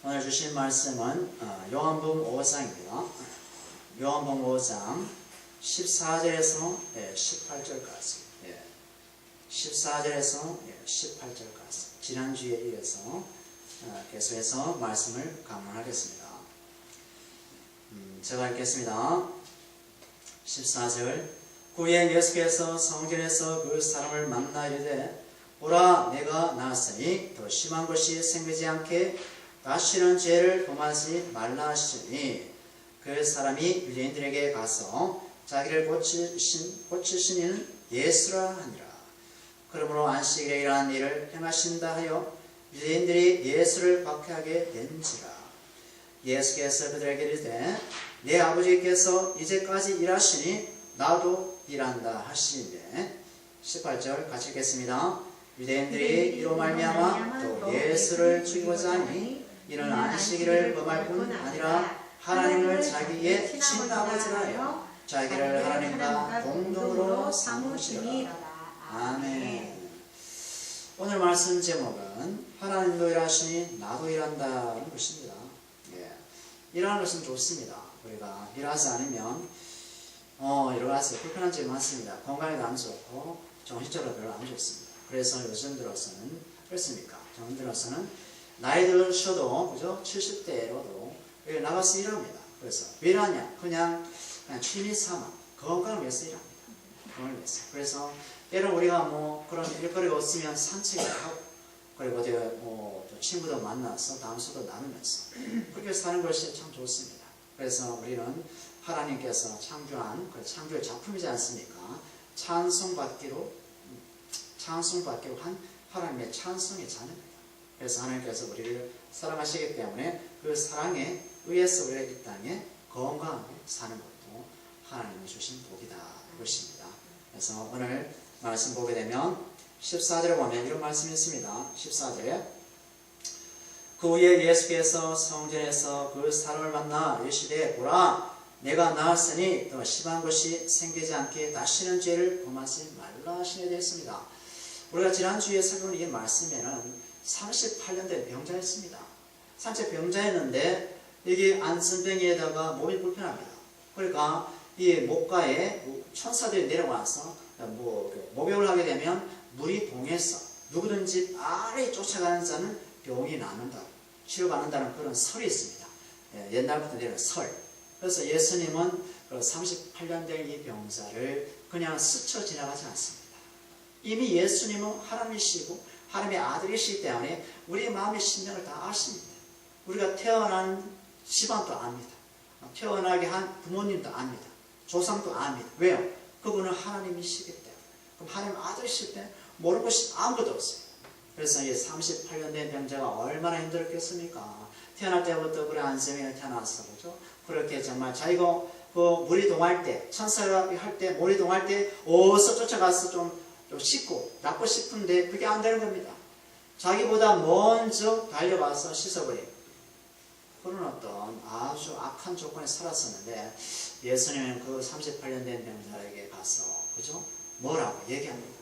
오늘 주신 말씀은 요한복음 5장입니다. 요한복음 5장 14절에서 18절까지 14절에서 18절까지 지난주에 이어서 계속해서 말씀을 강론하겠습니다. 제가 읽겠습니다. 14절 후에 예수께서 성전에서 그 사람을 만나 이르되 보라 내가 나았으니 더 심한 것이 생기지 않게 다시는 죄를 범하지 말라 하시니 그 사람이 유대인들에게 가서 자기를 고치신 이는 예수라 하니라. 그러므로 안식일에 이러한 일을 행하신다 하여 유대인들이 예수를 박해하게 된지라. 예수께서 그들에게 이르되 내 아버지께서 이제까지 일하시니 나도 일한다 하시는데 18절 같이 읽겠습니다. 유대인들이 이로 말미암아 또 예수를 죽이고자 하니 이는 안식일을 범할 뿐 아니라 하나님을 자기의 친 아버지라 하여 자기를 하나님과 공동으로 삼으시리라. 아멘. 오늘 말씀 제목은 하나님도 일하시니 나도 일한다는 것입니다. 일하는 것은 좋습니다. 우리가 일하지 않으면 여러 가지 불편한 점이 많습니다. 건강에도 안 좋고 정신적으로 별로 안 좋습니다. 그래서 요즘 들어서는 그렇습니까? 요즘 들어서는 나이 드셔도 그죠? 70대로도 나가서 일합니다. 그래서 왜 일하냐? 그냥 취미 삼아 건강을 위해서 일합니다. 건강을 위해서. 그래서 때로 우리가 그런 일거리가 없으면 산책을 하고 그리고 또 친구들 만나서 담소도 나누면서 그렇게 사는 것이 참 좋습니다. 그래서 우리는 하나님께서 창조한 그 창조의 작품이지 않습니까? 찬송받기로 한 하나님의 찬송의 자녀입니다. 그래서 하나님께서 우리를 사랑하시기 때문에 그 사랑에 의해서 우리가 이 땅에 건강하게 사는 것도 하나님이 주신 복이다 이것입니다. 그래서 오늘 말씀 보게 되면 14절에 보면 이런 말씀이 있습니다. 14절에 그 후에 예수께서 성전에서 그 사람을 만나 이르시되 보라 내가 나았으니 더 심한 것이 생기지 않게 다시는 죄를 범하지 말라 하시게 되었습니다. 우리가 지난주에 살펴본 이 말씀에는 38년 된 병자였습니다. 30 병자였는데 이게 안선병에다가 몸이 불편합니다. 그러니까 이 목가에 천사들이 내려와서 목욕을 하게 되면 물이 동해서 누구든지 아래에 쫓아가는 자는 병이 낫는다, 치료받는다는 그런 설이 있습니다. 옛날부터 내려온 설. 그래서 예수님은 38년 된 이 병자를 그냥 스쳐 지나가지 않습니다. 이미 예수님은 하나님이시고 하나님의 아들이시기 때문에 우리의 마음의 심령을 다 아십니다. 우리가 태어난 집안도 압니다. 태어나게 한 부모님도 압니다. 조상도 압니다. 왜요? 그분은 하나님이시기 때문에. 그럼 하나님 아들이실 때 모르는 것이 아무것도 없어요. 그래서 이 38년 된 병자가 얼마나 힘들었겠습니까? 태어날 때부터 그래 안세명에 태어났어. 그죠? 그렇게 정말 자기가 그 물이 동할 때, 천사가 할 때, 물이 동할 때 어서 쫓아가서 좀 씻고 낫고 싶은데 그게 안 되는 겁니다. 자기보다 먼저 달려가서 씻어버리고 그런 어떤 아주 악한 조건에 살았었는데 예수님은 그 38년 된 병자에게 가서 그죠? 뭐라고 얘기합니다.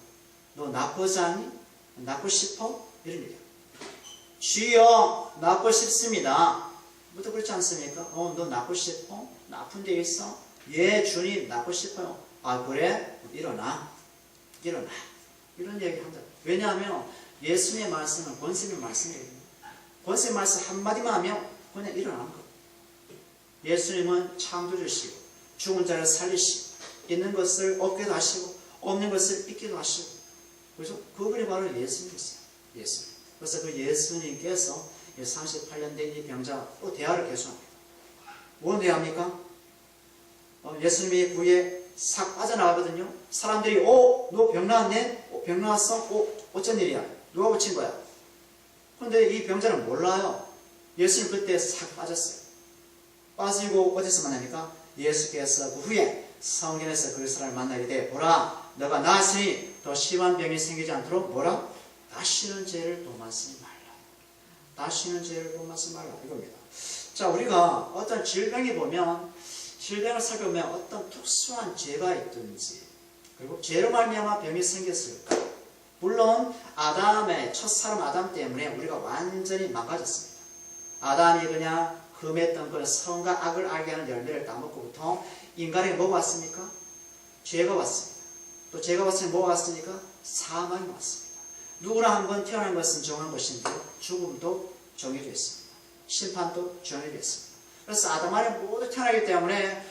너 낫고자 하니? 낫고 싶어? 이런 얘기야. 주여 낫고 싶습니다. 뭐또 그렇지 않습니까? 너 낫고 싶어? 나쁜 데 있어? 예 주님 낫고 싶어요. 아 그래? 일어나. 이런 얘기 한다. 왜냐하면 예수님의 말씀은 권세의 말씀이에요. 권세의 말씀 한마디만 하면 그냥 일어나는 거예요. 예수님은 창조주시고 죽은 자를 살리시고 있는 것을 얻게도 하시고 없는 것을 잊기도 하시고 그래서 그분이 바로 예수님이세요. 예수님. 그래서 그 예수님께서 38년 된 이 병자와 또 대화를 계속합니다. 뭔 대화입니까? 예수님이 구에 싹 빠져나가거든요. 사람들이 너 병 나왔네? 병 나왔어? 어쩐 일이야? 누가 고친 거야? 그런데 이 병자는 몰라요. 예수님 그때 싹 빠졌어요. 빠지고 어디서 만납니까? 예수께서 그 후에 성전에서 그 사람을 만나게 돼 보라 너가 나았으니 더 심한 병이 생기지 않도록 뭐라? 다시는 죄를 범하지 말라. 다시는 죄를 범하지 말라 이겁니다. 자 우리가 어떤 질병이 보면 질병을 살펴보면 어떤 특수한 죄가 있든지 그리고 죄로 말미암아 병이 생겼을까? 물론 아담의 첫사람 아담 때문에 우리가 완전히 망가졌습니다. 아담이 그냥 흠했던 그 선과 악을 알게 하는 열매를 따먹고부터 인간에게 뭐가 왔습니까? 죄가 왔습니다. 또 죄가 왔으니 뭐가 왔습니까? 사망이 왔습니다. 누구나 한번 태어난 것은 정한 것인데 죽음도 정해져 있습니다. 심판도 정해져 있습니다. 그래서 아담 안에 모두 태어나기 때문에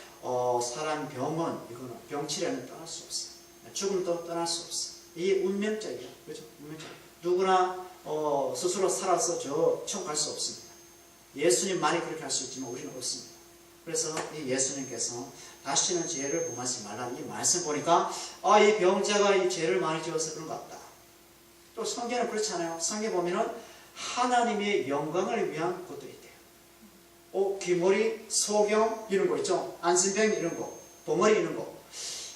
사람 병은 이거는 병치레는 떠날 수 없어요. 죽음도 떠날 수 없어요. 이게 운명적이에요. 그렇죠? 운명적. 누구나 스스로 살아서 저 천국 갈 수 없습니다. 예수님만이 그렇게 할 수 있지만 우리는 없습니다. 그래서 이 예수님께서 다시는 죄를 범하지 말라는 이 말씀 보니까 이 병자가 이 죄를 많이 지어서 그런 것 같다. 또 성경은 그렇잖아요. 성경 보면은 하나님의 영광을 위한 것들이 있대요. 귀머리, 소경 이런 거 있죠. 안진병 이런 거, 보머리 이런 거.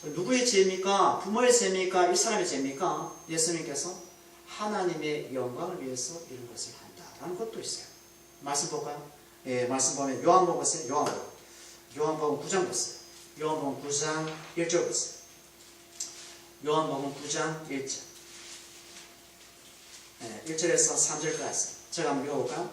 누구의 죄입니까? 부모의 죄입니까? 이 사람의 죄입니까? 예수님께서 하나님의 영광을 위해서 이런 것을 한다라는 것도 있어요. 말씀 볼까요? 예, 말씀 보면 요한복음 보세요. 요한복음 9장 보세요. 요한복음 9장 1절 보세요. 요한복음 9장 1절. 1절에서 3절까지 제가 한번 읽어볼까요?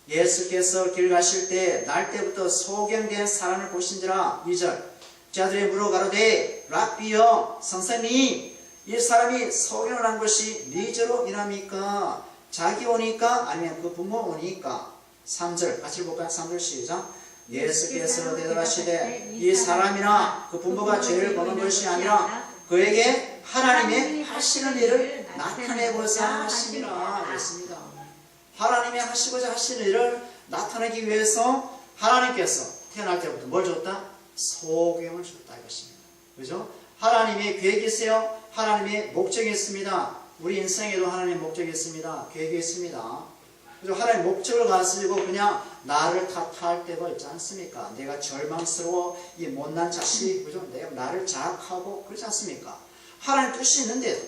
예수께서 길 가실 때 날 때부터 소경된 사람을 보신지라. 2절. 자들이 물어 가로되 랍비여 선생님 이 사람이 소경을 한 것이 네 죄로 인합니까? 자기 오니까 아니면 그 부모 오니까? 3절 같이 볼까요? 3절 시작. 예수께서 대답하시되 이 사람이나 그 부모가 죄를 범한 것이 아니라 그에게 하나님의 하시는 일을 나타내고자 하심이라 했습니다. 하나님의 하시고자 하시는 일을 나타내기 위해서 하나님께서 태어날 때부터 뭘 줬다? 소경을 줬다 이것입니다. 그죠? 하나님의 계획이 있어요. 하나님의 목적이 있습니다. 우리 인생에도 하나님의 목적이 있습니다. 계획이 있습니다. 그죠? 하나님의 목적을 가지고 그냥 나를 탓할 때가 있지 않습니까? 내가 절망스러워 이 못난 자식, 그죠? 내가 나를 자학하고 그렇지 않습니까? 하나님 뜻이 있는데도.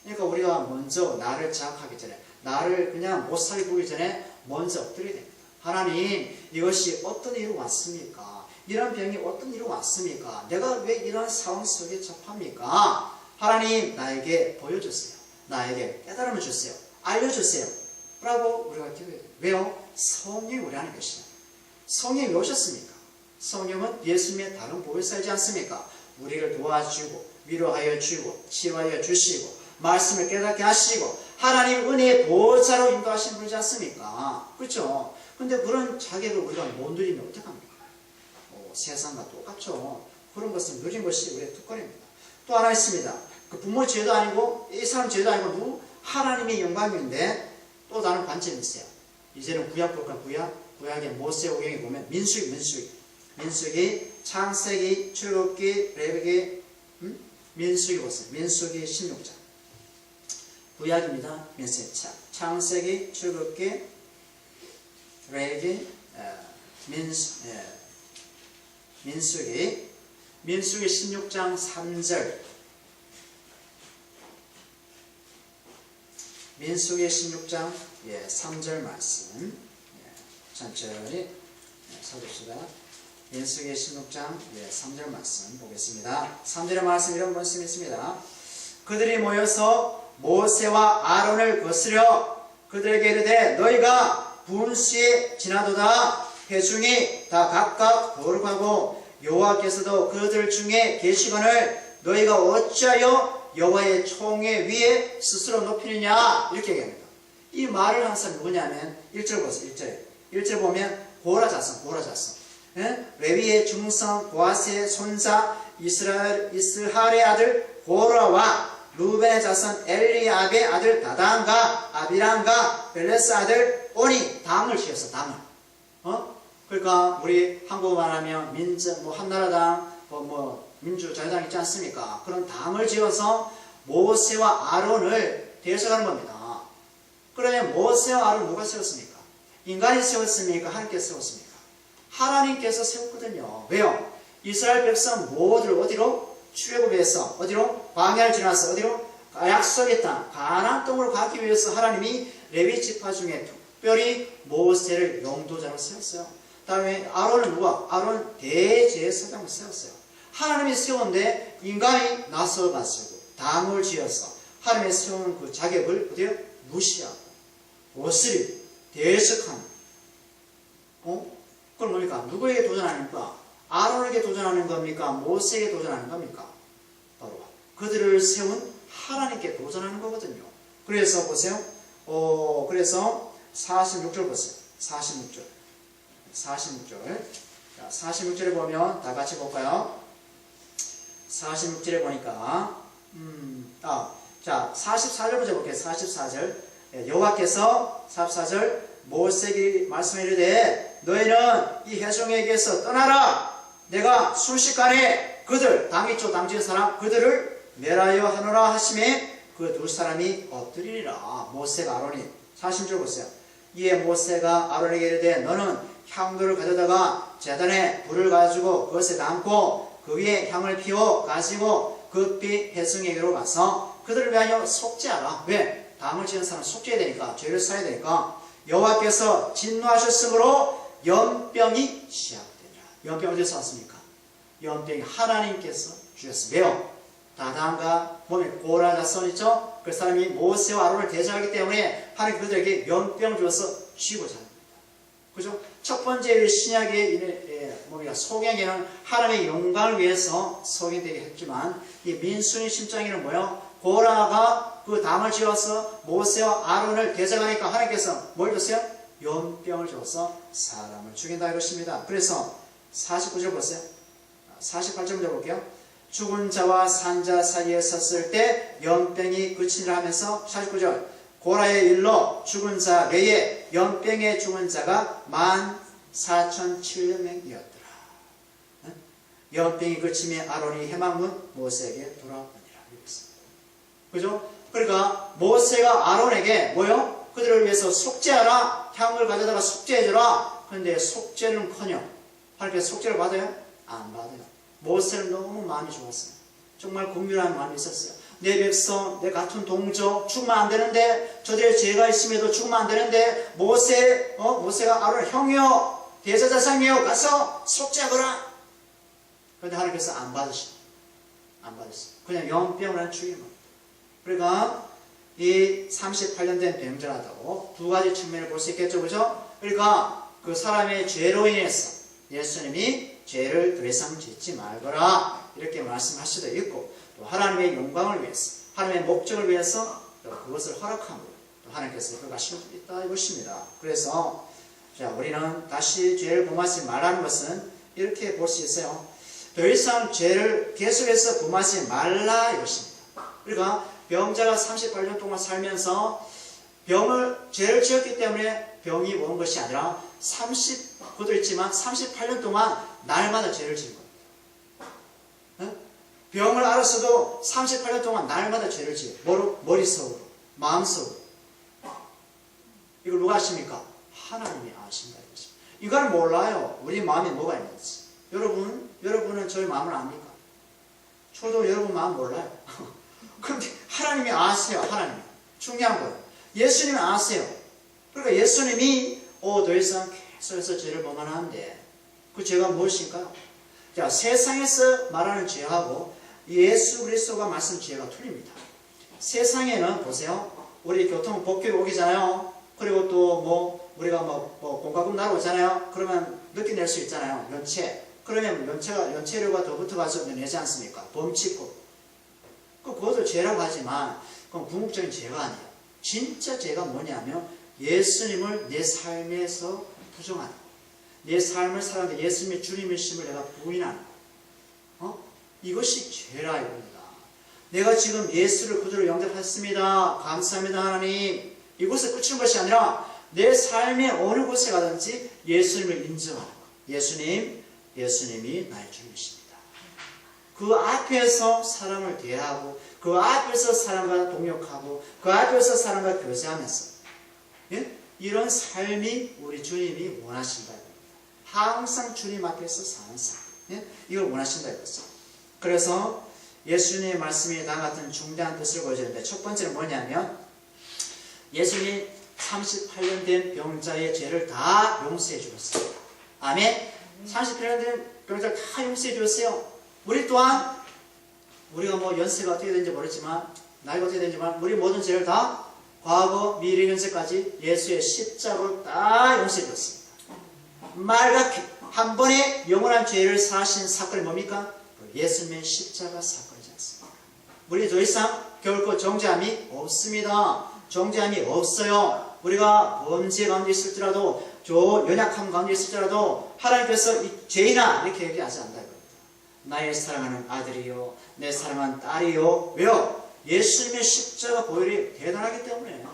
그러니까 우리가 먼저 나를 자학하기 전에, 나를 그냥 못 살게 보기 전에 먼저 엎드려야 됩니다. 하나님, 이것이 어떤 일로 왔습니까? 이런 병이 어떤 일로 왔습니까? 내가 왜 이런 상황 속에 접합니까? 하나님, 나에게 보여주세요. 나에게 깨달음을 주세요. 알려주세요. 라고 우리가 기도해야 돼요. 왜요? 성령이 우리 안에 계시잖아요. 성령이 왜 오셨습니까? 성령은 예수님의 다른 보혜사이지 않습니까? 우리를 도와주고 위로하여 주고 치유하여 주시고 말씀을 깨닫게 하시고 하나님 은혜의 보호자로 인도하시는 분이지 않습니까? 그렇죠? 근데 그런 자격을 우리가 못 누리면 어떡합니까? 세상과 똑같죠. 그런 것을 누린 것이 우리의 특권입니다. 또 하나 있습니다. 그 부모 죄도 아니고 이 사람 죄도 아니고 누구? 하나님의 영광인데 또 다른 관점이 있어요. 이제는 구약 볼까요? 구약의 모세오경에 보면 민수기, 창세기, 출애굽기, 레위기, 민수기 보세요. 민수기 16장. 구약입니다. 민수기, 창세기, 출애굽기, 레위기, 민수기 16장 3절. 민수기 16장 3절 말씀 천천히 서봅시다. 민수기 16장 3절 말씀 보겠습니다. 3절의 말씀 이런 말씀이 있습니다. 그들이 모여서 모세와 아론을 거스려 그들에게 이르되 너희가 분수에 지나도다. 회중이 다 각각 거룩하고 여호와께서도 그들 중에 계시거늘 너희가 어찌하여 여호와의 총회 위에 스스로 높이느냐 이렇게 얘기합니다. 이 말을 한 사람이 누구냐면 1절 보세요. 1절 보면 고라 자손 레위의 중성 보아스의 손자 이스할의 아들 고라와 루벤의 자손 엘리압의 아들 다단과 아비람과 벨레스 아들 오니 당을 지었어. 당을. 그러니까 우리 한국어 말하면 한나라당 민주자유당 있지 않습니까? 그런 당을 지어서 모세와 아론을 대적하는 겁니다. 그러면 모세와 아론 누가 세웠습니까? 인간이 세웠습니까? 하나님께서 세웠습니까? 하나님께서 세웠거든요. 왜요? 이스라엘 백성 모두를 어디로? 출애굽해서 어디로? 광야를 지나서 어디로? 약속의 땅 가나안 땅으로 가기 위해서 하나님이 레위 지파 중에 특별히 모세를 용도자로 세웠어요. 다음에 아론은 누가? 아론 대제사장을 세웠어요. 하나님이 세웠는데 인간이 나서가지고 당을 지어서 하나님의 세운 그 자격을 어디요? 무시하고 거스리고 대적하는 그럼 뭡니까? 누구에게 도전하는가? 아론에게 도전하는 겁니까? 모세에게 도전하는 겁니까? 바로 그들을 세운 하나님께 도전하는 거거든요. 그래서 보세요. 그래서 46절 보세요. 46절. 자, 46절에 보면 다 같이 볼까요? 46절에 보니까 자, 44절 먼저 볼게요. 44절. 여호와께서 44절 모세에게 말씀하시되 너희는 이 회중에게서 떠나라. 내가 순식간에 그들 당이쪽 당지의 사람 그들을 멸하여 하노라 하심에 그 두 사람이 엎드리리라. 모세가 아론이 40절 보세요. 이에 모세가 아론에게 이르되 너는 향도를 가져다가 제단에 불을 가지고 그것에 담고 그 위에 향을 피워 가지고 급히 회중에게로 가서 그들을 위하여 속죄하라. 왜? 담을 지은 사람은 속죄해야 되니까, 죄를 사야 되니까. 여호와께서 진노하셨으므로 연병이 시작되니라. 연병 어디서 왔습니까? 연병이 하나님께서 주셨습니다. 왜요? 다단과 몸에 고라 자손 있죠? 그 사람이 모세와 아론을 대적하기 때문에 하나님 그들에게 연병을 주어서 쉬고자 합니다. 그죠? 첫 번째 신약의 소경에는 하나님의 영광을 위해서 소경되게 했지만 이 민수니 심장에는 뭐예요? 고라가 그 담을 지어서 모세와 아론을 대적하니까 하나님께서 뭘 줬어요? 연병을 줘서 사람을 죽인다 이것입니다. 그래서 49절 보세요. 48절 먼저 볼게요. 죽은 자와 산 자 사이에 섰을 때 연병이 그치니라 하면서 49절 고라의 일로 죽은 자 외에 연병에 죽은 자가 14,700명이었더라. 연병이 그침에 아론이 해망문 모세에게 돌아오니라. 그죠? 그러니까 모세가 아론에게 뭐요? 그들을 위해서 속죄하라. 향을 가져다가 속죄해주라. 그런데 속죄는커녕 하나님께서 속죄를 받아요? 안 받아요. 모세는 너무 마음이 좋았어요. 정말 긍휼한 마음이 있었어요. 내 백성, 내 같은 동족 죽으면 안 되는데, 저들의 죄가 있음에도 죽으면 안 되는데, 모세가 아론 형이요, 대제사장이요, 가서 속죄하거라. 그런데 하나님께서 안 받으셨어요. 그냥 연병을 죽인 겁니다. 그러니까 이 38년 된 병자라도 두 가지 측면을 볼 수 있겠죠, 그죠? 그러니까 그 사람의 죄로 인해서 예수님이 죄를 더 이상 짓지 말거라 이렇게 말씀할 수도 있고, 또 하나님의 영광을 위해서, 하나님의 목적을 위해서 또 그것을 허락한 거예요. 또 하나님께서 허락하실 수 있다 이것입니다. 그래서 자, 우리는 다시 죄를 범하지 말라는 것은 이렇게 볼 수 있어요. 더 이상 죄를 계속해서 범하지 말라 이것입니다. 그러니까 병자가 38년 동안 살면서 죄를 지었기 때문에 병이 온 것이 아니라 39도 있지만 38년 동안 날마다 죄를 지은 겁니다. 병을 앓았어도 38년 동안 날마다 죄를 지어요. 머릿속으로, 마음속으로. 이걸 누가 아십니까? 하나님이 아신다 이것입니다. 이걸 몰라요. 우리 마음에 뭐가 있는지. 여러분은 저희 마음을 압니까? 저도 여러분 마음 몰라요. 그런데 하나님이 아세요. 하나님이. 중요한 거예요. 예수님이 아세요. 그러니까 예수님이 더 이상 계속해서 죄를 범하는데 그 죄가 무엇일까요? 자, 세상에서 말하는 죄하고 예수 그리스도가 말씀 죄가 틀립니다. 세상에는 보세요. 우리 교통법규 오기잖아요. 그리고 또 우리가 공과금 날아오잖아요. 그러면 늦게 낼 수 있잖아요. 연체. 그러면 연체료가 더 붙어가지고 내지 않습니까? 범칙금. 그것도 죄라고 하지만 그건 궁극적인 죄가 아니에요. 진짜 죄가 뭐냐면 예수님을 내 삶에서 부정하는 거. 내 삶을 살아가는데 예수님의 주님이심을 내가 부인하는 거. 이것이 죄라 이겁니다. 내가 지금 예수를 구주로 영접했습니다. 감사합니다 하나님. 이곳에 그치는 것이 아니라 내 삶의 어느 곳에 가든지 예수님을 인정하는 거. 예수님이 나의 주님이십니다. 그 앞에서 사람을 대하고 그 앞에서 사람과 동역하고 그 앞에서 사람과 교제하면서 이런 삶이 우리 주님이 원하신다. 항상 주님 앞에서 사는 삶. 이걸 원하신다 이거죠. 그래서 예수님의 말씀이 다음 같은 중대한 뜻을 보여주는데 첫 번째는 뭐냐면 예수님이 38년 된 병자의 죄를 다 용서해 주었습니다. 아멘. 38년 된 병자를 다 용서해 주었어요. 우리 또한 우리가 연세가 어떻게 되는지 모르지만 나이가 어떻게 되는지 모르지만 우리 모든 죄를 다 과거, 미래, 현재까지 예수의 십자가로 다 용서해 줬습니다. 말같이 한 번에 영원한 죄를 사하신 사건이 뭡니까? 예수님의 십자가 사건이지 않습니까? 우리 더 이상 결코 정죄함이 없습니다. 정죄함이 없어요. 우리가 범죄 가운데 있을지라도 연약함 가운데 있을지라도 하나님께서 이 죄인아 이렇게 얘기하지 않는다 이겁니다. 나의 사랑하는 아들이요 내 사랑하는 딸이요. 왜요? 예수님의 십자가 보혈이 대단하기 때문에.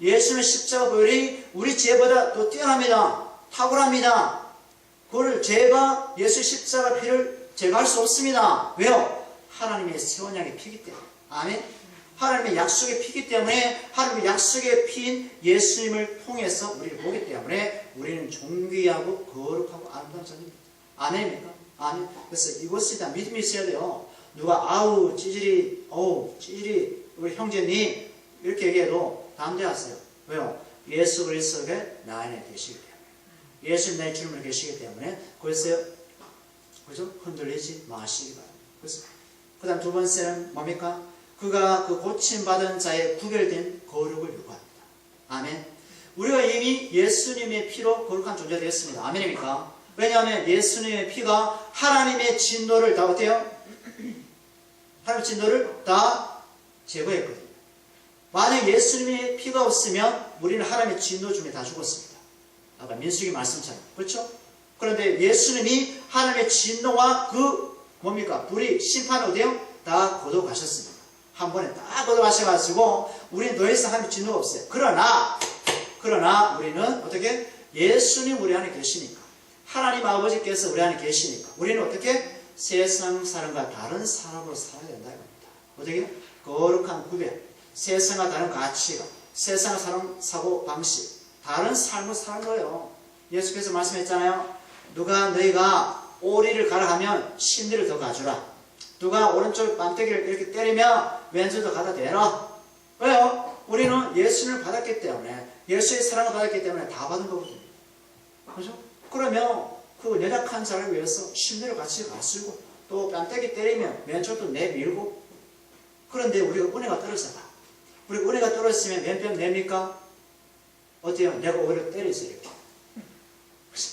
예수님의 십자가 보혈이 우리 죄보다 더 뛰어납니다. 탁월합니다. 그걸 죄가 예수 십자가 피를 제거할 수 없습니다. 왜요? 하나님의 세원양의 피기 때문에. 아멘. 하나님의 약속의 피기 때문에 하나님의 약속의 피인 예수님을 통해서 우리를 보기 때문에 우리는 존귀하고 거룩하고 아름다운 자입니다. 아멘입니까? 아멘. 그래서 이것에 대한 믿음이 있어야 돼요. 누가 아우 찌질이 우리 형제님 이렇게 얘기해도 담대하세요. 왜요? 예수 그리스도가 나 안에 계시기 때문에. 예수님 내 주님을 계시기 때문에 그래서 그죠? 흔들리지 마시기 바랍니다. 그래서 그 다음 두 번째는 뭡니까? 그가 그 고침받은 자의 구별된 거룩을 요구합니다. 아멘. 우리가 이미 예수님의 피로 거룩한 존재가 되었습니다. 아멘입니까? 왜냐하면 예수님의 피가 하나님의 진노를 다 어때요? 하나님의 진노를 다 제거했거든요. 만약 예수님의 피가 없으면 우리는 하나님의 진노 중에 다 죽었습니다. 아까 민수기 말씀처럼. 그렇죠? 그런데 예수님이 하나님의 진노와 그 뭡니까? 불이 심판을 어디요? 다 거둬가셨습니다. 한 번에 다 거둬가셔가지고 우리는 더 이상 하나님의 진노가 없어요. 그러나 우리는 어떻게? 예수님 우리 안에 계시니까 하나님 아버지께서 우리 안에 계시니까 우리는 어떻게? 세상 사람과 다른 사람으로 살아야 된다 이겁니다. 어떻게? 거룩한 구별, 세상과 다른 가치관, 세상과 사람 사고 방식, 다른 삶을 사는 거예요. 예수께서 말씀했잖아요. 누가 너희가 오리를 가라 하면 신디를 더 가주라. 누가 오른쪽 반대기를 이렇게 때리면 왼쪽도 갖다 대라. 왜요? 우리는 예수를 받았기 때문에, 예수의 사랑을 받았기 때문에 다 받은 거거든요. 그죠? 그러면 그 연약한 자를 위해서 신디를 같이 가쓰고 또 반대기 때리면 왼쪽도 내밀고. 그런데 우리가 은혜가 떨어져라. 우리가 은혜가 떨어지면 왼편 냅니까? 어때요? 내가 오히려 때리지 이렇게.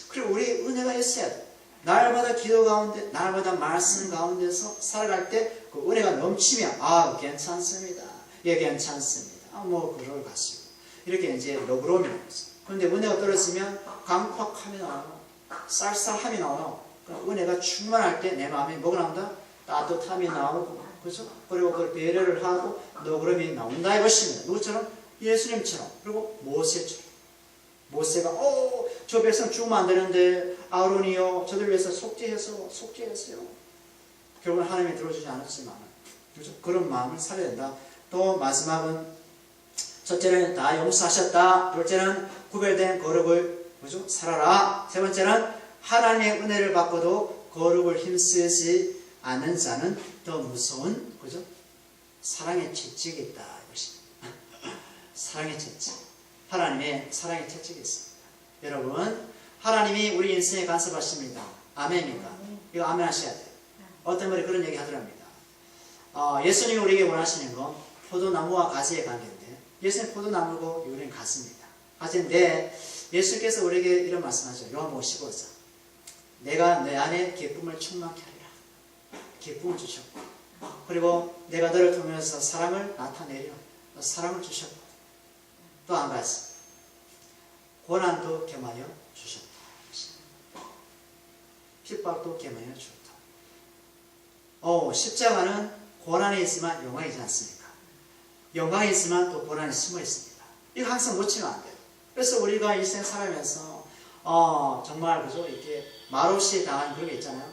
그리고 우리 은혜가 있어야 돼. 날마다 기도 가운데, 날마다 말씀 가운데서 살아갈 때 그 은혜가 넘치면 괜찮습니다. 예, 괜찮습니다. 그럴 가시고 이렇게 이제 너그러움이 나오죠. 그런데 은혜가 떨어지면 강팍함이 나와요. 쌀쌀함이 나와요. 은혜가 충만할 때 내 마음에 뭐가 나온다? 따뜻함이 나오고, 그렇죠? 그리고 그 배려를 하고 너그러움이 나온다 이것입니다. 누구처럼? 예수님처럼. 그리고 모세처럼. 모세가 저 백성 죽으면 안 되는데 아론이요 저들 위해서 속죄했어요. 결국은 하나님이 들어주지 않았지만 그렇죠? 그런 마음을 살려야 된다. 또 마지막은 첫째는 다 용서하셨다. 둘째는 구별된 거룩을 그렇죠? 살아라. 세 번째는 하나님의 은혜를 받고도 거룩을 힘쓰지 않는 자는 더 무서운 그렇죠? 사랑의 채찍이 있다 이것입니다. 사랑의 채찍. 하나님의 사랑의 채찍이 있습니다. 여러분, 하나님이 우리 인생에 간섭하십니다. 아멘입니까? 이거 아멘 하셔야 돼요. 어떤 분이 그런 얘기 하더랍니다. 예수님이 우리에게 원하시는 건 포도나무와 가지의 관계인데, 예수님 포도나무고 우리는 가지입니다. 가지인데, 예수께서 우리에게 이런 말씀하죠. 요한복음 15장. 내가 내 안에 기쁨을 충만케 하리라. 기쁨을 주셨고, 그리고 내가 너를 통해서 사랑을 나타내려 사랑을 주셨고, 또 한 가지 고난도 겸하여 주셨다. 핍박도 겸하여 주었다. 십자가는 고난이 있지만 영광이 있지 않습니까? 영광이 있지만 또 고난이 숨어 있습니다. 이거 항상 놓치면 안 돼요. 그래서 우리가 일생 살아가면서 정말 그죠? 이렇게 말없이 당하는 그런 게 있잖아요.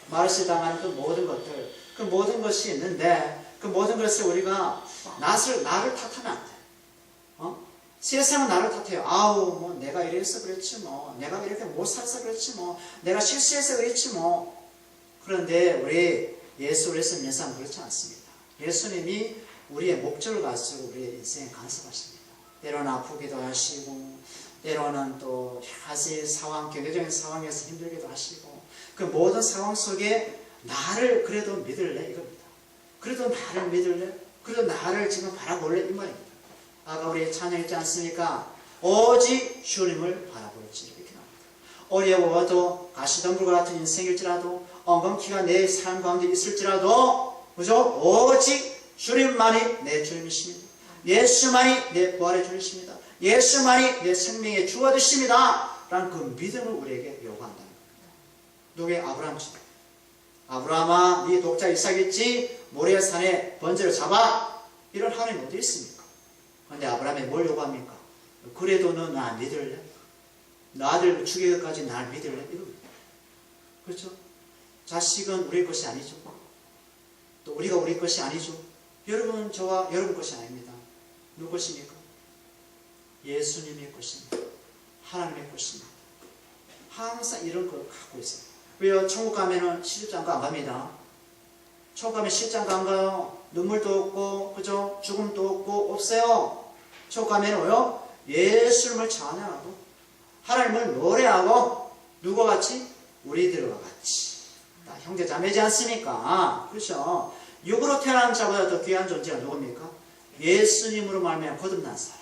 말없이 당하는 그 모든 것들, 그 모든 것이 있는데 그 모든 것을 우리가 나를 탓하면 안 돼. 세상은 나를 탓해요. 내가 이래서 그렇지 내가 이렇게 못 살아서 그렇지 내가 실수해서 그렇지 그런데 우리 예수 그리스도 믿는 사람은 그렇지 않습니다. 예수님이 우리의 목적을 가지고 우리의 인생에 간섭하십니다. 때로는 아프기도 하시고, 때로는 또 여러 가지 경제적인 상황에서 힘들기도 하시고, 그 모든 상황 속에 나를 그래도 믿을래? 이겁니다. 그래도 나를 믿을래? 그래도 나를 지금 바라볼래? 이 말입니다. 아까 우리 찬양했지 않습니까? 오직 주님을 바라볼지 이렇게 나옵니다. 어려워도 가시덤불과 같은 인생일지라도 엉겅퀴가 내 삶 가운데 있을지라도 그죠? 오직 주님만이 내 주님이십니다. 예수만이 내 부활의 주이십니다. 예수만이 내 생명의 주가 되십니다. 라는 그 믿음을 우리에게 요구한다는 겁니다. 누구의? 아브라함처럼. 아브라함아 네 독자 이삭이지 모리아산에 번제를 잡아. 이런 하나님 어디 있습니까? 그런데 아브라함이 뭘 요구합니까? 그래도 너 나 믿을래? 너 아들 죽이기까지 날 믿을래? 이겁니다. 그렇죠? 자식은 우리 것이 아니죠. 또 우리가 우리 것이 아니죠. 여러분은 저와 여러분 것이 아닙니다. 누구 것입니까? 예수님의 것입니다. 하나님의 것입니다. 항상 이런 걸 갖고 있어요. 왜요? 천국 가면은 시집장가 안 갑니다. 천국 가면 시집장가 안 가요. 눈물도 없고, 그죠? 죽음도 없고, 없어요. 천국 가면은 뭐요? 예수님을 찬양하고, 하나님을 노래하고, 누구와 같이? 우리들과 같이. 형제 자매지 않습니까? 그렇죠? 육으로 태어난 자보다 더 귀한 존재가 누굽니까? 예수님으로 말미암아 거듭난 사람.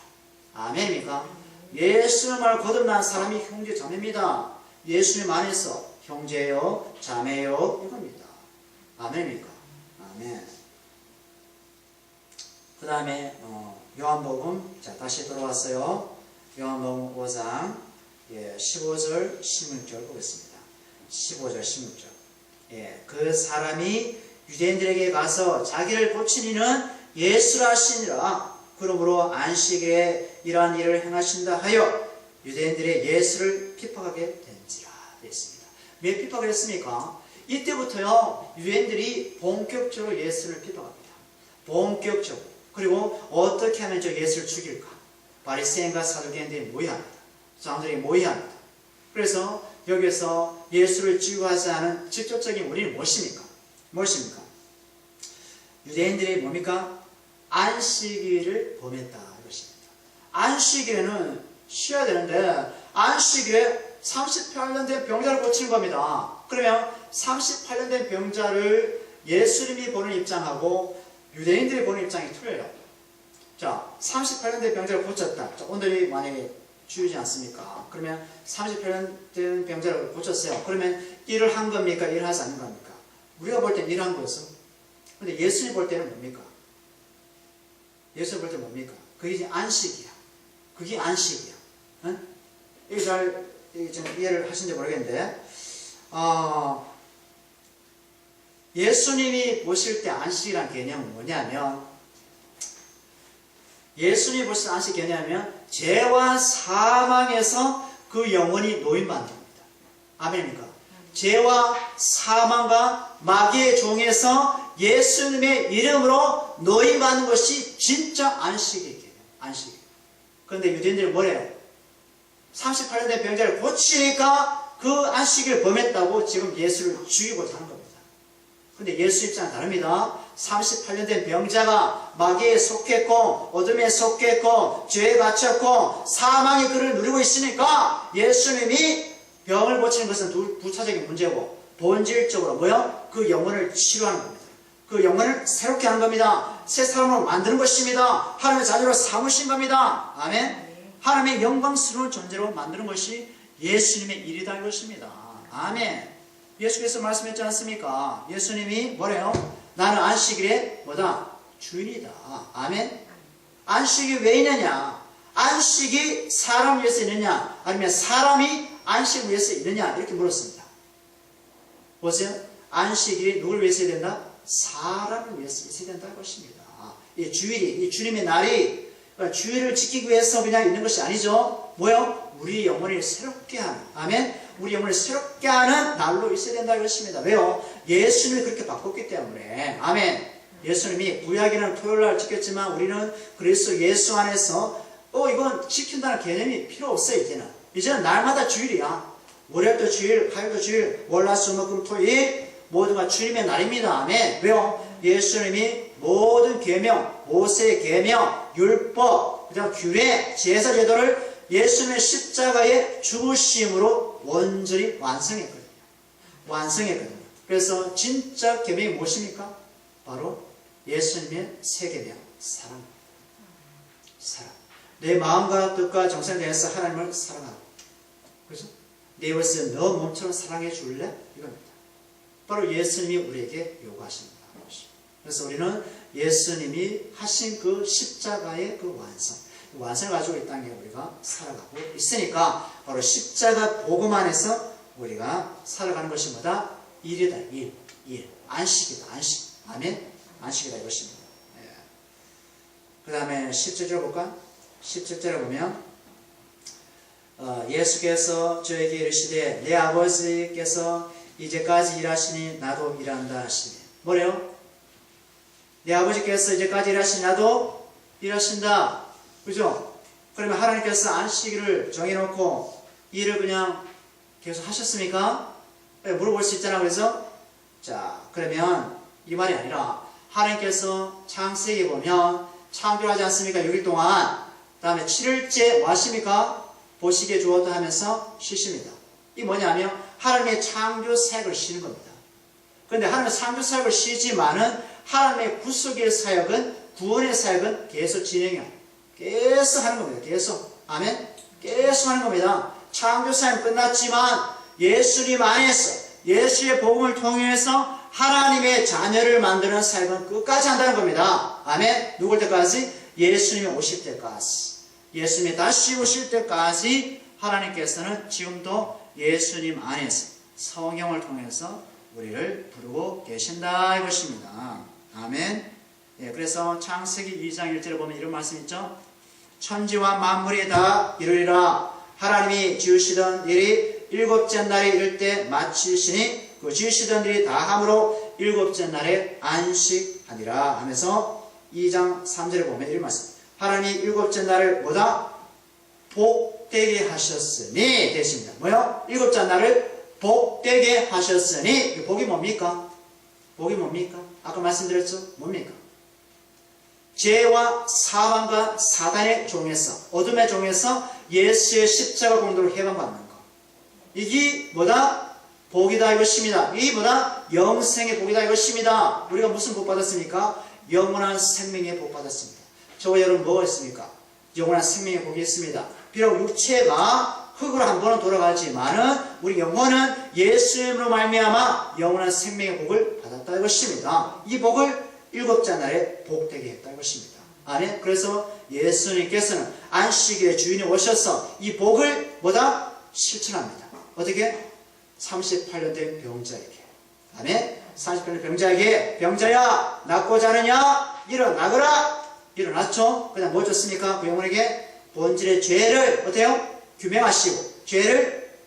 아멘입니까? 예수님을 말고 거듭난 사람이 형제 자매입니다. 예수님 안에서 형제요, 자매요 이겁니다. 아멘입니까? 아멘. 그 다음에 요한복음, 자 다시 돌아왔어요. 요한복음 5장 15절 16절 보겠습니다. 15절 16절. 그 사람이 유대인들에게 가서 자기를 고친 이는 예수라 하시니라. 그러므로 안식일에 이러한 일을 행하신다 하여 유대인들의 예수를 핍박하게 된지라 되었습니다. 왜 핍박을 했습니까? 이때부터요 유대인들이 본격적으로 예수를 핍박합니다. 본격적으로. 그리고 어떻게 하면 저 예수를 죽일까? 바리새인과 사두개인들이 모의합니다. 사람들이 모의합니다. 그래서 여기서 예수를 죽이고하지 않은 직접적인 원인은 무엇입니까? 무엇입니까? 유대인들이 뭡니까? 안식일을 범했다 이것입니다. 안식일에는 쉬어야 되는데 안식일에 38년 된 병자를 고치는 겁니다. 그러면 38년 된 병자를 예수님이 보는 입장하고 유대인들이 보는 입장이 틀려요. 자, 38년 된 병자를 고쳤다. 자, 오늘이 만약에 주이지 않습니까? 그러면 38년 된 병자를 고쳤어요. 그러면 일을 한 겁니까? 일을 하지 않는 겁니까? 우리가 볼 때는 일을 한 거였어. 근데 예수님 볼 때는 뭡니까? 예수님 볼 때는 뭡니까? 그게 이제 안식이야. 그게 안식이야. 응? 이게 잘 이해를 하신지 모르겠는데, 예수님이 보실 때 안식이라는 개념은 뭐냐면, 예수님이 보실 때 안식 개념이면 죄와 사망에서 그 영혼이 노임받는 겁니다. 아멘입니까? 죄와 사망과 마귀의 종에서 예수님의 이름으로 노임받는 것이 진짜 안식의 개념. 안식. 그런데 유대인들이 뭐래요? 38년 된 병자를 고치니까 그 안식을 범했다고 지금 예수를 죽이고자 하는 겁니다. 근데 예수 입장은 다릅니다. 38년 된 병자가 마귀에 속했고 어둠에 속했고 죄에 갇혔고 사망의 끈을 누리고 있으니까 예수님이 병을 고치는 것은 부차적인 문제고 본질적으로 뭐요? 그 영혼을 치료하는 겁니다. 그 영혼을 새롭게 하는 겁니다. 새 사람으로 만드는 것입니다. 하나님의 자녀로 삼으신 겁니다. 아멘. 하나님의 영광스러운 존재로 만드는 것이 예수님의 일이다 이것입니다. 아멘. 예수께서 말씀했지 않습니까? 예수님이 뭐래요? 나는 안식일에 뭐다? 주인이다. 아멘. 안식이 왜 있느냐? 안식이 사람을 위해서 있느냐? 아니면 사람이 안식을 위해서 있느냐? 이렇게 물었습니다. 보세요. 안식일이 누굴 위해서 있어야 된다? 사람을 위해서 있어야 된다는 것입니다. 이 주일이, 이 주님의 날이 주일을 지키기 위해서 그냥 있는 것이 아니죠. 뭐요? 우리 영혼을 새롭게 하는, 아멘. 우리 영혼을 새롭게 하는 날로 있어야 된다는 것입니다. 왜요? 예수님이 그렇게 바꿨기 때문에. 아멘. 예수님이 구약에는 토요일날 지켰지만 우리는 그리스도 예수 안에서 이건 지킨다는 개념이 필요 없어요. 이제는 날마다 주일이야. 월요일도 주일, 화요일도 주일, 월화수목금 토일 모두가 주님의 날입니다. 아멘. 왜요? 예수님이 모든 계명, 모세의 계명, 율법, 그다음 규례, 제사 제도를 예수님의 십자가의 죽으심으로 온전히 완성했거든요. 완성했거든요. 그래서 진짜 계명이 무엇입니까? 바로 예수님의 세 계명, 사랑. 내 마음과 뜻과 정성을 다해서 하나님을 사랑하고, 그죠? 내 이웃을 너 몸처럼 사랑해 줄래? 이겁니다. 바로 예수님이 우리에게 요구하십니다. 그래서 우리는 예수님이 하신 그 십자가의 그 완성을 가지고 이 땅에 우리가 살아가고 있으니까 바로 십자가 복음 안에서 우리가 살아가는 것이 뭐다? 일이다. 일. 안식이다. 안식. 아멘. 안식이다 이것입니다. 그 다음에 17절 볼까? 17절에 보면 예수께서 저에게 이르시되 내 아버지께서 이제까지 일하시니 나도 일한다 하시니. 뭐래요? 내 아버지께서 이제까지 일하시니 나도 일하신다. 그죠? 그러면 하나님께서 안식일을 정해놓고 일을 그냥 계속 하셨습니까? 물어볼 수 있잖아. 그래서 자, 그러면 이 말이 아니라 하나님께서 창세기에 보면 창조를 하지 않습니까? 6일 동안. 그 다음에 7일째 뭐 하십니까? 보시기에 좋았다 하면서 쉬십니다. 이 뭐냐면 하나님의 창조 사역을 쉬는 겁니다. 그런데 하나님의 창조 사역을 쉬지만은 하나님의 구속의 사역은, 구원의 사역은 계속 진행해요. 계속 하는 겁니다. 계속. 아멘? 계속 하는 겁니다. 창조 사역은 끝났지만 예수님 안에서 예수의 복음을 통해서 하나님의 자녀를 만드는 사역은 끝까지 한다는 겁니다. 아멘? 누굴 때까지? 예수님이 오실 때까지. 예수님이 다시 오실 때까지 하나님께서는 지금도 예수님 안에서 성령을 통해서 우리를 부르고 계신다 이것입니다. 아멘. 그래서 창세기 2장 1절에 보면 이런 말씀 있죠. 천지와 만물이 다 이루리라. 하나님이 지으시던 일이 일곱째 날에 이를 때 마치시니 그 지으시던 일이 다 함으로 일곱째 날에 안식하니라 하면서 2장 3절에 보면 이런 말씀. 하나님이 일곱째 날을 뭐다? 복되게 하셨으니 되십니다. 뭐요? 일곱째 날을 복되게 하셨으니. 복이 뭡니까? 복이 뭡니까? 아까 말씀드렸죠? 뭡니까? 죄와 사망과 사단의 종에서, 어둠의 종에서 예수의 십자가 공로로 해방받는 것. 이게 뭐다? 복이다 이것입니다. 이게 뭐다? 영생의 복이다 이것입니다. 우리가 무슨 복 받았습니까? 영원한 생명의 복 받았습니다. 저와 여러분 뭐가 있습니까? 영원한 생명의 복이 있습니다. 비록 육체가 흙으로 한 번은 돌아가지만은 우리 영혼은 예수님으로 말미암아 영원한 생명의 복을 받았다 이것입니다. 이 복을 일곱째 날에 복되게 했다 이것입니다. 아멘. 그래서 예수님께서는 안식일에 주인이 오셔서 이 복을 뭐다? 실천합니다. 어떻게? 38년 된 병자에게. 아멘. 38년 병자에게 병자야 낫고자 하느냐? 일어나거라. 일어났죠. 그다음 뭐 줬습니까? 그 영혼에게 본질의 죄를 어때요? 규명하시고 죄를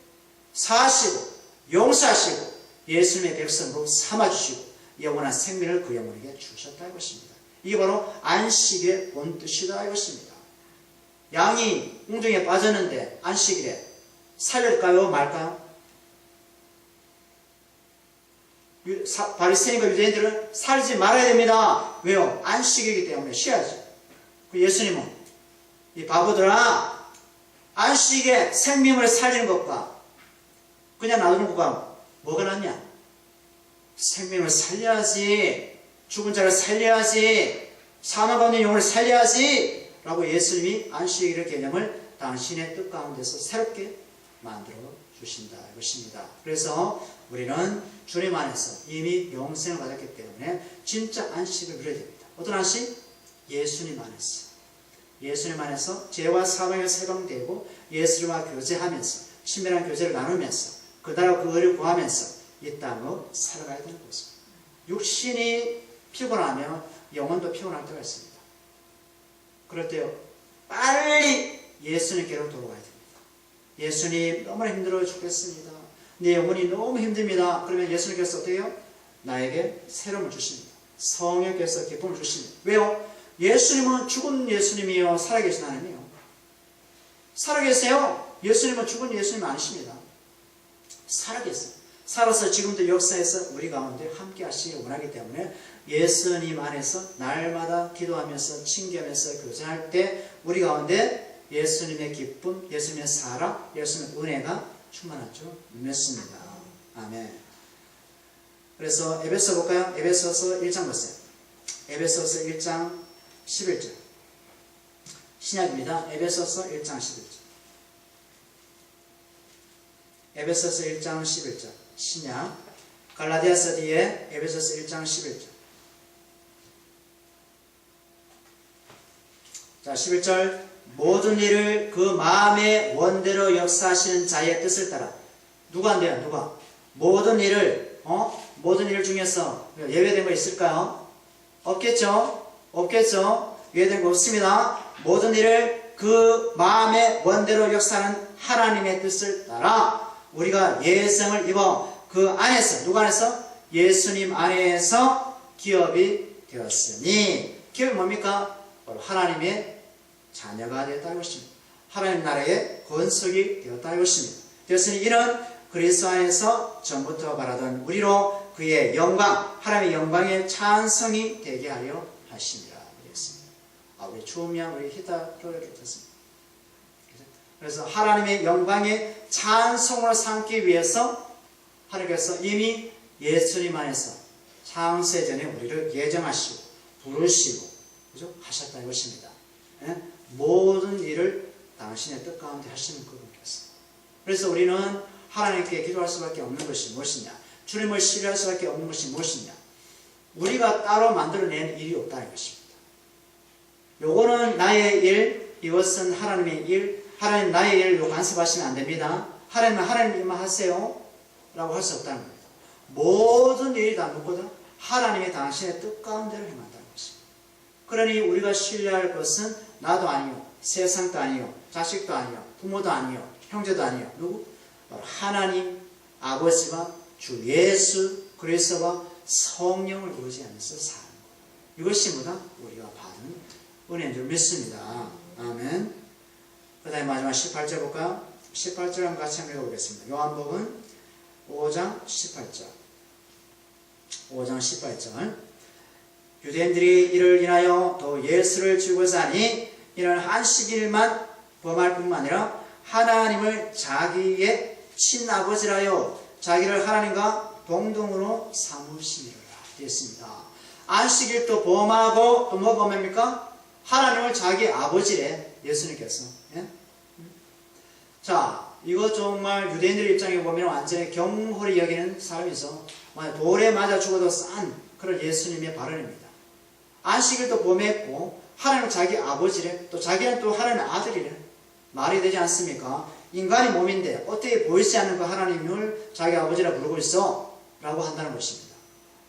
사하시고 용서하시고 예수님의 백성으로 삼아주시고 영원한 생명을 그 영혼에게 주셨다 이것입니다. 이게 바로 안식일의 본뜻이다 이것입니다. 양이 웅덩이에 빠졌는데 안식일에 살릴까요 말까요? 바리새인과 유대인들은 살지 말아야 됩니다. 왜요? 안식이기 때문에 쉬어야죠. 예수님은 이 바보들아 안식에 생명을 살리는 것과 그냥 놔두는 것과 뭐가 낫냐? 생명을 살려야지. 죽은 자를 살려야지. 사망 가운데 영혼을 살려야지 라고 예수님이 안식일의 개념을 당신의 뜻 가운데서 새롭게 만들어 주신다 이것입니다. 그래서 우리는 주님 안에서 이미 영생을 받았기 때문에 진짜 안식을 누려야 됩니다. 어떤 안식? 예수님 안에서. 예수님 안에서 죄와 사망에서 해방되고 예수님과 교제하면서 친밀한 교제를 나누면서 그다음 그 의를 구하면서 이 땅을 살아가야 되는 것입니다. 육신이 피곤하면 영혼도 피곤할 때가 있습니다. 그럴 때 빨리 예수님께로 돌아가야 됩니다. 예수님 너무 힘들어 죽겠습니다. 내 영혼이 너무 힘듭니다. 그러면 예수님께서 어떻게 해요? 나에게 새로움을 주십니다. 성령께서 기쁨을 주십니다. 왜요? 예수님은 죽은 예수님이요 살아계신 하나님이요. 살아계세요. 예수님은 죽은 예수님 아니십니다. 살아계세요. 살아서 지금도 역사에서 우리 가운데 함께 하시길 원하기 때문에 예수님 안에서 날마다 기도하면서 친교하면서 교제할 때 우리 가운데 예수님의 기쁨, 예수님의 사랑, 예수님의 은혜가 충만한 줄 믿습니다. 아멘. 그래서 에베소 볼까요? 에베소서 1장 보세요. 에베소서 1장 11절. 신약입니다. 에베소서 1장 11절. 에베소서 1장 11절. 신약. 갈라디아서 뒤에 에베소서 1장 11절. 자, 11절. 모든 일을 그 마음의 원대로 역사하시는 자의 뜻을 따라. 누가 한대요? 누가? 모든 일을, 모든 일 중에서 예외된 거 있을까요? 없겠죠? 없겠죠? 예외된 거 없습니다. 모든 일을 그 마음의 원대로 역사하는 하나님의 뜻을 따라 우리가 예성을 입어 그 안에서, 누가 안에서? 예수님 안에서 기업이 되었으니. 기업이 뭡니까? 바로 하나님의 자녀가 되었다 이것입니다. 하나님 나라의 건석이 되었다 이것입니다. 되었으니 이는 그리스도 안에서 전부터 바라던 우리로 그의 영광, 하나님의 영광의 찬송이 되게 하려 하시니라. 그랬습니다. 우리 주음양 우리 히타표를 듣습니다. 그래서 하나님의 영광의 찬송으로 삼기 위해서 하나님께서 이미 예수님 안에서 창세 전에 우리를 예정하시고 부르시고 그죠? 하셨다 이것입니다. 예? 모든 일을 당신의 뜻 가운데 하시는 그분께서. 그래서 우리는 하나님께 기도할 수밖에 없는 것이 무엇이냐? 주님을 신뢰할 수밖에 없는 것이 무엇이냐? 우리가 따로 만들어낸 일이 없다는 것입니다. 요거는 나의 일, 이것은 하나님의 일, 하나님 나의 일을 요 간섭하시면 안 됩니다. 하나님은 하나님 일만 하세요 라고 할 수 없다는 겁니다. 모든 일이 다 누구다? 하나님의 당신의 뜻 가운데를 행한다는 것입니다. 그러니 우리가 신뢰할 것은 나도 아니요, 세상도 아니요, 자식도 아니요, 부모도 아니요, 형제도 아니요. 누구? 바로 하나님 아버지와 주 예수 그리스도와 성령을 의지하면서 사는 것. 이것이 뭐다? 우리가 받은 은혜인 줄 믿습니다. 아멘. 그 다음에 마지막 18절 볼까요? 18절 한번 같이 한번 읽어보겠습니다. 요한복음 5장 18절. 5장 18절. 유대인들이 이를 인하여 또 예수를 죽이고자 하니 이는 안식일만 범할 뿐만 아니라 하나님을 자기의 친아버지라여 자기를 하나님과 동등으로 삼으시리라 되었습니다. 안식일도 범하고 또 뭐 범합니까? 하나님을 자기 아버지래 예수님께서. 예? 자, 이거 정말 유대인들 입장에 보면 완전히 경홀히 여기는 사람이죠. 돌에 맞아 죽어도 싼 그런 예수님의 발언입니다. 안식일도 범했고 하나님은 자기 아버지래, 또 자기는 또 하나님의 아들이래. 말이 되지 않습니까? 인간이 몸인데 어떻게 보이지 않는 그 하나님을 자기 아버지라 부르고 있어? 라고 한다는 것입니다.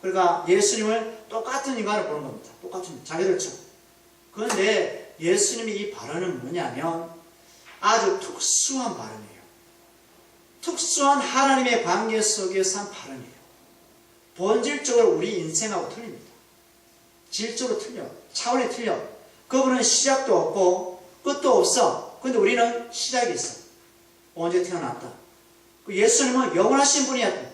그러니까 예수님을 똑같은 인간을 보는 겁니다. 똑같은 자기들처럼. 그런데 예수님이 이 발언은 뭐냐면 아주 특수한 발언이에요. 특수한 하나님의 관계 속에서 한 발언이에요. 본질적으로 우리 인생하고 틀립니다. 질적으로 틀려. 차원이 틀려. 그분은 시작도 없고 끝도 없어. 근데 우리는 시작이 있어. 언제 태어났다. 예수님은 영원하신 분이었다.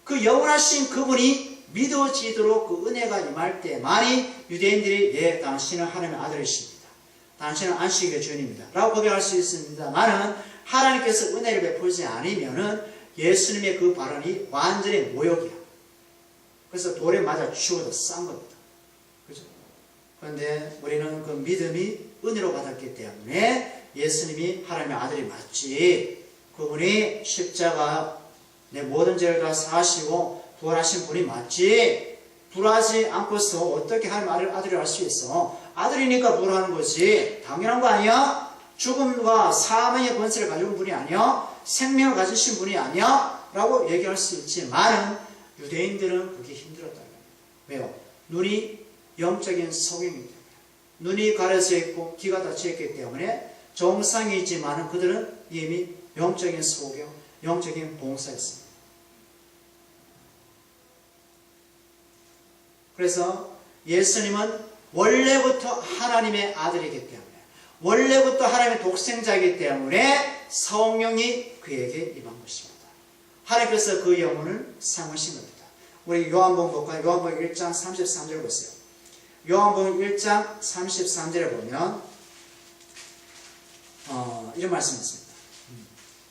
그 영원하신 그분이 믿어지도록 그 은혜가 임할 때만이 유대인들이 예, 당신은 하나님의 아들이십니다. 당신은 안식일의 주인입니다. 라고 고백할 수 있습니다만은 하나님께서 은혜를 베풀지 않으면은 예수님의 그 발언이 완전히 모욕이야. 그래서 돌에 맞아 죽어도 싼 겁니다. 그죠? 그런데 우리는 그 믿음이 은혜로 받았기 때문에 예수님이 하나님의 아들이 맞지. 그분이 십자가 내 모든 죄를 다 사하시고 부활하신 분이 맞지. 부활하지 않고서 어떻게 하나님의 아들을 할 수 있어? 아들이니까 부활하는 거지. 당연한 거 아니야? 죽음과 사망의 권세를 가진 분이 아니야? 생명을 가지신 분이 아니야? 라고 얘기할 수 있지만 유대인들은 그게 힘들었다는 겁니다. 왜요? 눈이 영적인 소경이기 때문에. 눈이 가려져 있고 귀가 닫혀 있기 때문에 정상이지만 그들은 이미 영적인 소경, 영적인 봉사였습니다. 그래서 예수님은 원래부터 하나님의 아들이기 때문에 원래부터 하나님의 독생자이기 때문에 성령이 그에게 임한 것입니다. 하나님께서 그 영혼을 삼으신 겁니다. 우리 요한복음 볼까요? 요한복음 1장 33절 보세요. 요한복음 1장 33절에 보면 이런 말씀이 있습니다.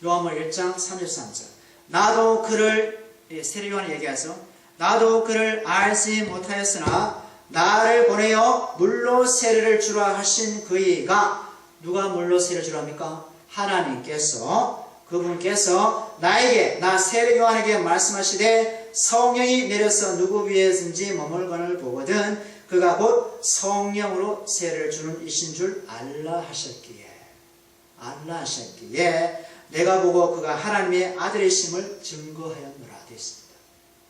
요한복음 1장 33절. 나도 그를 세례요한이 얘기해서 나도 그를 알지 못하였으나 나를 보내어 물로 세례를 주라 하신 그이가, 누가 물로 세례를 주라 합니까? 하나님께서, 그분께서 나에게, 나 세례 요한에게 말씀하시되 성령이 내려서 누구 위에든지 머물건을 보거든 그가 곧 성령으로 세례를 주는 이신 줄 알라 하셨기에, 내가 보고 그가 하나님의 아들이심을 증거하였노라 되어 있습니다.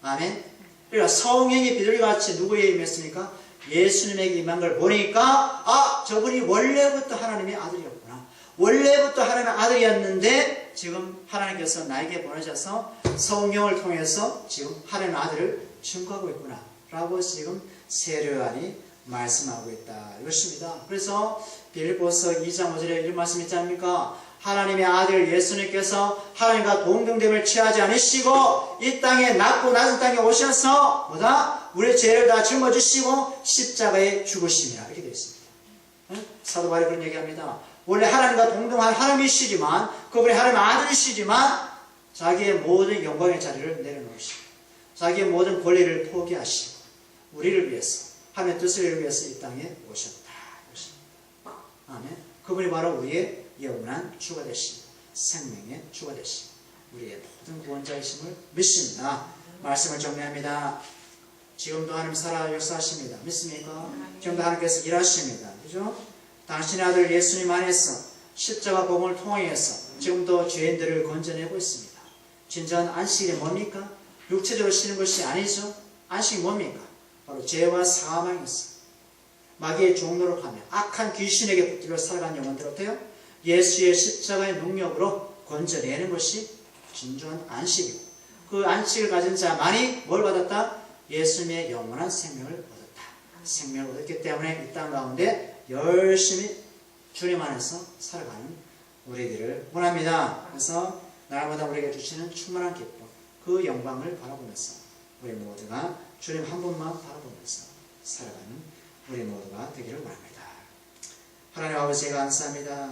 아멘. 그러니까 성령이 비둘기같이 누구에게 임했습니까? 예수님에게 임한 걸 보니까 저분이 원래부터 하나님의 아들이었구나. 원래부터 하나님의 아들이었는데 지금 하나님께서 나에게 보내셔서 성령을 통해서 지금 하나님의 아들을 증거하고 있구나 라고 지금 세례 요한이 말씀하고 있다 이것입니다. 그래서 빌립보서 2장 5절에 이런 말씀 있지 않습니까? 하나님의 아들 예수님께서 하나님과 동등됨을 취하지 않으시고 이 땅에 낮고 낮은 땅에 오셔서 뭐다? 우리의 죄를 다 짊어지시고 십자가에 죽으심이라 이렇게 되어 있습니다. 사도 바울이 그런 얘기합니다. 원래 하나님과 동등한 하나님이시지만, 그분이 하나님의 아들이시지만 자기의 모든 영광의 자리를 내려놓으시고 자기의 모든 권리를 포기하시고 우리를 위해서, 하나님의 뜻을 위해서 이 땅에 오셨다. 아멘. 그분이 바로 우리의 영원한 주가 되시고 생명의 주가 되시고 우리의 모든 구원자이심을 믿습니다. 말씀을 정리합니다. 지금도 하나님 살아 역사하십니다. 믿습니까? 지금도 하나님께서 일하십니다. 그죠? 당신의 아들 예수님 안에서 십자가 복음을 통해서 지금도 죄인들을 건져내고 있습니다. 진정한 안식이 뭡니까? 육체적으로 쉬는 것이 아니죠. 안식이 뭡니까? 바로 죄와 사망에서 마귀의 종로를 하며 악한 귀신에게 붙들려 살아가는 영혼들한테요, 예수의 십자가의 능력으로 건져내는 것이 진정한 안식이고, 그 안식을 가진 자만이 뭘 받았다? 예수님의 영원한 생명을 얻었다. 생명을 얻었기 때문에 이 땅 가운데 열심히 주님 안에서 살아가는 우리들을 원합니다. 그래서 날마다 우리에게 주시는 충만한 기쁨, 그 영광을 바라보면서 우리 모두가 주님 한 분만 바라보면서 살아가는 우리 모두가 되기를 원합니다. 하나님 아버지 감사합니다.